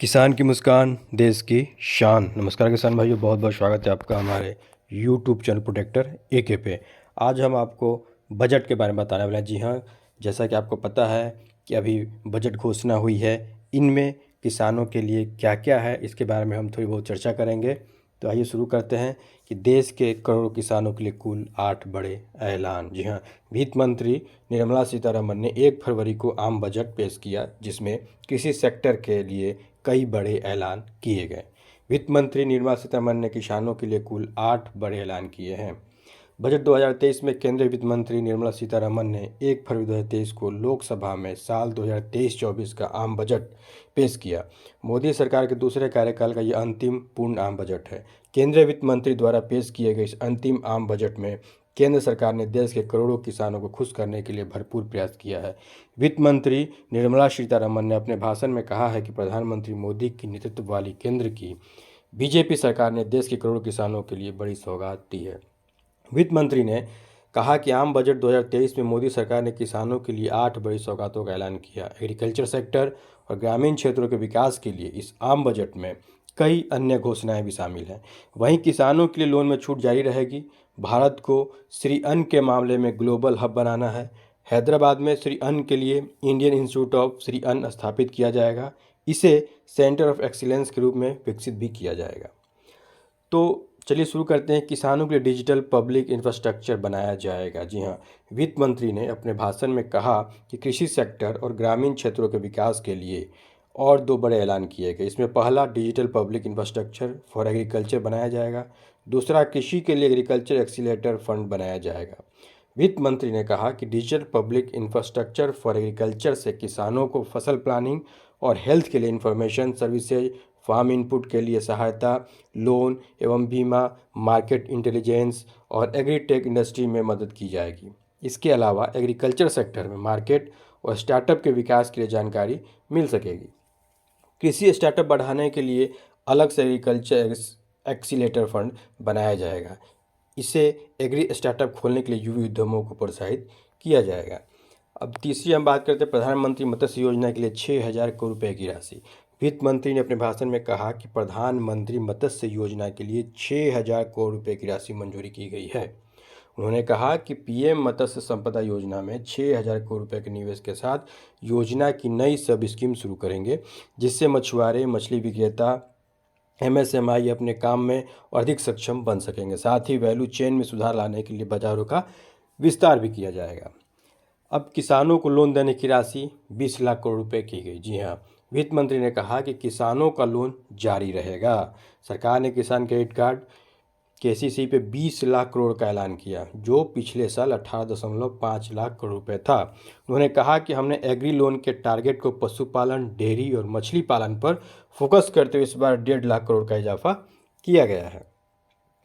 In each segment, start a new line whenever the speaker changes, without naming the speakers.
किसान की मुस्कान देश की शान। नमस्कार किसान भाइयों, बहुत बहुत स्वागत है आपका हमारे यूट्यूब चैनल प्रोटेक्टर एके पे। आज हम आपको बजट के बारे में बताने वाले हैं। जी हाँ, जैसा कि आपको पता है कि अभी बजट घोषणा हुई है, इनमें किसानों के लिए क्या क्या है इसके बारे में हम थोड़ी बहुत चर्चा करेंगे। तो आइए शुरू करते हैं कि देश के करोड़ों किसानों के लिए कुल 8 बड़े ऐलान। जी हाँ, वित्त मंत्री निर्मला सीतारमण ने 1 फरवरी को आम बजट पेश किया, जिसमें कृषि सेक्टर के लिए कई बड़े ऐलान किए गए। वित्त मंत्री निर्मला सीतारमण ने किसानों के लिए कुल 8 बड़े ऐलान किए हैं। बजट 2023 में केंद्रीय वित्त मंत्री निर्मला सीतारमण ने 1 फरवरी 2023 को लोकसभा में साल 2023-24 का आम बजट पेश किया। मोदी सरकार के दूसरे कार्यकाल का यह अंतिम पूर्ण आम बजट है। केंद्रीय वित्त मंत्री द्वारा पेश किए गए इस अंतिम आम बजट में केंद्र सरकार ने देश के करोड़ों किसानों को खुश करने के लिए भरपूर प्रयास किया है। वित्त मंत्री निर्मला सीतारमण ने अपने भाषण में कहा है कि प्रधानमंत्री मोदी की नेतृत्व वाली केंद्र की बीजेपी सरकार ने देश के करोड़ों किसानों के लिए बड़ी सौगात दी है। वित्त मंत्री ने कहा कि आम बजट 2023 में मोदी सरकार ने किसानों के लिए 8 बड़ी सौगातों का ऐलान किया। एग्रीकल्चर सेक्टर और ग्रामीण क्षेत्रों के विकास के लिए इस आम बजट में कई अन्य घोषणाएं भी शामिल हैं। वहीं किसानों के लिए लोन में छूट जारी रहेगी। भारत को श्री अन्न के मामले में ग्लोबल हब बनाना है। हैदराबाद में श्री अन्न के लिए इंडियन इंस्टीट्यूट ऑफ श्री अन्न स्थापित किया जाएगा। इसे सेंटर ऑफ एक्सीलेंस के रूप में विकसित भी किया जाएगा। तो चलिए शुरू करते हैं। किसानों के लिए डिजिटल पब्लिक इंफ्रास्ट्रक्चर बनाया जाएगा। जी हाँ, वित्त मंत्री ने अपने भाषण में कहा कि कृषि सेक्टर और ग्रामीण क्षेत्रों के विकास के लिए और 2 बड़े ऐलान किए गए। इसमें पहला digital public infrastructure for agriculture बनाया जाएगा। दूसरा कृषि के लिए एग्रीकल्चर एक्सीलेटर फंड बनाया जाएगा। वित्त मंत्री ने कहा कि digital public infrastructure for agriculture से किसानों को फसल प्लानिंग और हेल्थ के लिए इंफॉर्मेशन सर्विसेज, फार्म इनपुट के लिए सहायता, लोन एवं बीमा, मार्केट इंटेलिजेंस और एग्रीटेक इंडस्ट्री में मदद की जाएगी। इसके अलावा एग्रीकल्चर सेक्टर में मार्केट और स्टार्टअप के विकास के लिए जानकारी मिल सकेगी। कृषि स्टार्टअप बढ़ाने के लिए अलग से एग्रीकल्चर एक्सीलेटर फंड बनाया जाएगा। इसे एग्री स्टार्टअप खोलने के लिए युवा उद्यमों को प्रोत्साहित किया जाएगा। अब तीसरी हम बात करते हैं प्रधानमंत्री मत्स्य योजना के लिए 6,000 करोड़ रुपए की राशि। वित्त मंत्री ने अपने भाषण में कहा कि प्रधानमंत्री मत्स्य योजना के लिए 6,000 करोड़ रुपए की राशि मंजूरी की गई है। उन्होंने कहा कि पीएम मत्स्य संपदा योजना में 6,000 करोड़ रुपए के निवेश के साथ योजना की नई सब स्कीम शुरू करेंगे, जिससे मछुआरे, मछली विक्रेता, एमएसएमई अपने काम में और अधिक सक्षम बन सकेंगे। साथ ही वैल्यू चेन में सुधार लाने के लिए बाजारों का विस्तार भी किया जाएगा। अब किसानों को लोन देने की राशि 20 लाख करोड़ रुपए की गई। जी हाँ, वित्त मंत्री ने कहा कि किसानों का लोन जारी रहेगा। सरकार ने किसान क्रेडिट कार्ड केसीसी पे 20 लाख करोड़ का ऐलान किया, जो पिछले साल 18.5 लाख करोड़ रुपए था। उन्होंने कहा कि हमने एग्री लोन के टारगेट को पशुपालन, डेयरी और मछली पालन पर फोकस करते हुए इस बार 1.5 लाख करोड़ का इजाफा किया गया है।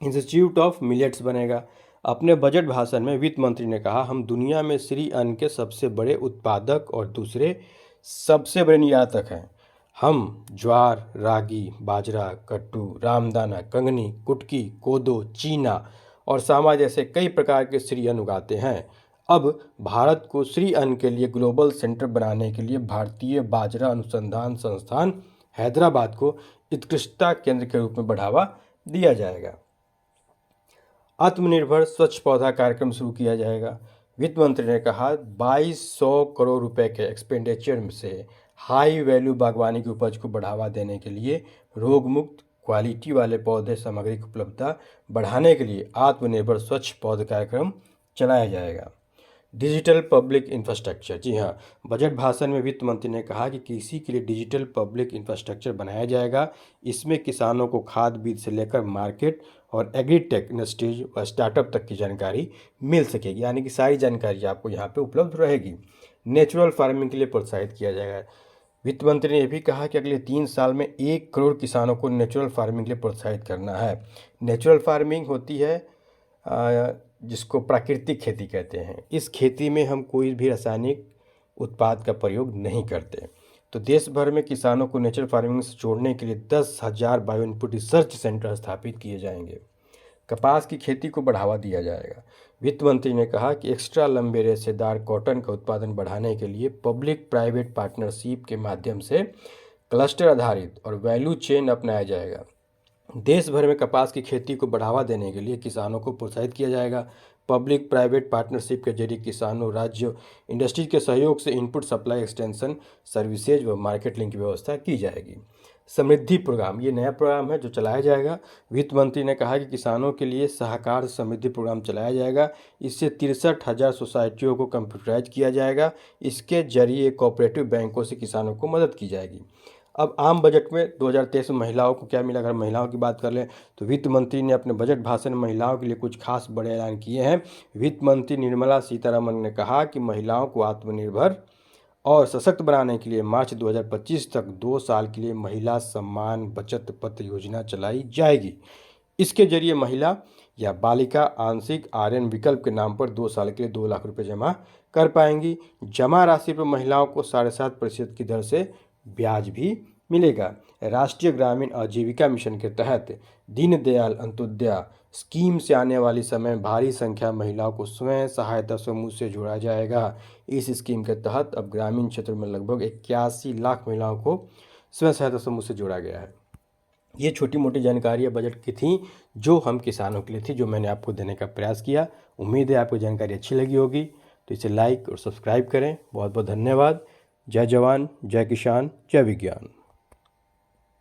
इंस्टीट्यूट ऑफ मिलेट्स बनेगा। अपने बजट भाषण में वित्त मंत्री ने कहा, हम दुनिया में श्री अन्न के सबसे बड़े उत्पादक और दूसरे सबसे बड़े निर्यातक हैं। हम ज्वार, रागी, बाजरा, कट्टू, रामदाना, कंगनी, कुटकी, कोदो, चीना और सामा जैसे कई प्रकार के श्री अन्न उगाते हैं। अब भारत को श्री अन्न के लिए ग्लोबल सेंटर बनाने के लिए भारतीय बाजरा अनुसंधान संस्थान हैदराबाद को उत्कृष्टता केंद्र के रूप में बढ़ावा दिया जाएगा। आत्मनिर्भर स्वच्छ पौधा कार्यक्रम शुरू किया जाएगा। वित्त मंत्री ने कहा 2200 करोड़ रुपए के एक्सपेंडिचर से हाई वैल्यू बागवानी की उपज को बढ़ावा देने के लिए रोग मुक्त क्वालिटी वाले पौधे सामग्री की उपलब्धता बढ़ाने के लिए आत्मनिर्भर स्वच्छ पौध कार्यक्रम चलाया जाएगा। Digital public infrastructure. जी हाँ, बजट भाषण में वित्त मंत्री ने कहा कि कृषि के लिए डिजिटल पब्लिक इंफ्रास्ट्रक्चर बनाया जाएगा। इसमें किसानों को खाद बीज से लेकर मार्केट और एग्रीटेक इंडस्ट्रीज व स्टार्टअप तक की जानकारी मिल सकेगी, यानी कि सारी जानकारी आपको यहाँ पे उपलब्ध रहेगी। नेचुरल फार्मिंग के लिए प्रोत्साहित किया जाएगा। वित्त मंत्री ने यह भी कहा कि अगले 3 साल में 1 करोड़ किसानों को नेचुरल फार्मिंग के लिए प्रोत्साहित करना है। नेचुरल फार्मिंग होती है जिसको प्राकृतिक खेती कहते हैं। इस खेती में हम कोई भी रासायनिक उत्पाद का प्रयोग नहीं करते। तो देश भर में किसानों को नेचुरल फार्मिंग से जोड़ने के लिए 10,000 बायो इनपुट रिसर्च सेंटर स्थापित किए जाएंगे। कपास की खेती को बढ़ावा दिया जाएगा। वित्त मंत्री ने कहा कि एक्स्ट्रा लंबे रेशेदार कॉटन का उत्पादन बढ़ाने के लिए पब्लिक प्राइवेट पार्टनरशिप के माध्यम से क्लस्टर आधारित और वैल्यू चेन अपनाया जाएगा। देश भर में कपास की खेती को बढ़ावा देने के लिए किसानों को प्रोत्साहित किया जाएगा। पब्लिक प्राइवेट पार्टनरशिप के जरिए किसानों, राज्य, इंडस्ट्री के सहयोग से इनपुट सप्लाई एक्सटेंशन सर्विसेज व मार्केट लिंक की व्यवस्था की जाएगी। समृद्धि प्रोग्राम, ये नया प्रोग्राम है जो चलाया जाएगा। वित्त मंत्री ने कहा कि किसानों के लिए सहकार समृद्धि प्रोग्राम चलाया जाएगा। इससे 63,000 सोसाइटियों को कंप्यूटराइज किया जाएगा। इसके जरिए कोऑपरेटिव बैंकों से किसानों को मदद की जाएगी। अब आम बजट में 2023 में महिलाओं को क्या मिला, अगर महिलाओं की बात कर लें तो वित्त मंत्री ने अपने बजट भाषण में महिलाओं के लिए कुछ खास बड़े ऐलान किए हैं। वित्त मंत्री निर्मला सीतारमण ने कहा कि महिलाओं को आत्मनिर्भर और सशक्त बनाने के लिए मार्च 2025 तक 2 साल के लिए महिला सम्मान बचत पत्र योजना चलाई जाएगी। इसके जरिए महिला या बालिका आंशिक आर्यन विकल्प के नाम पर 2 साल के लिए 2 लाख रुपए जमा कर पाएंगी। जमा राशि पर महिलाओं को 7.5% की दर से ब्याज भी मिलेगा। राष्ट्रीय ग्रामीण आजीविका मिशन के तहत दीनदयाल अंत्योदय स्कीम से आने वाली समय भारी संख्या महिलाओं को स्वयं सहायता समूह से जोड़ा जाएगा। इस स्कीम के तहत अब ग्रामीण क्षेत्र में लगभग 81 लाख महिलाओं को स्वयं सहायता समूह से जोड़ा गया है। ये छोटी मोटी जानकारियाँ बजट की थी जो हम किसानों के लिए थी, जो मैंने आपको देने का प्रयास किया। उम्मीद है आपको जानकारी अच्छी लगी होगी, तो इसे लाइक और सब्सक्राइब करें। बहुत बहुत धन्यवाद। जय जवान, जय किसान, जय विज्ञान।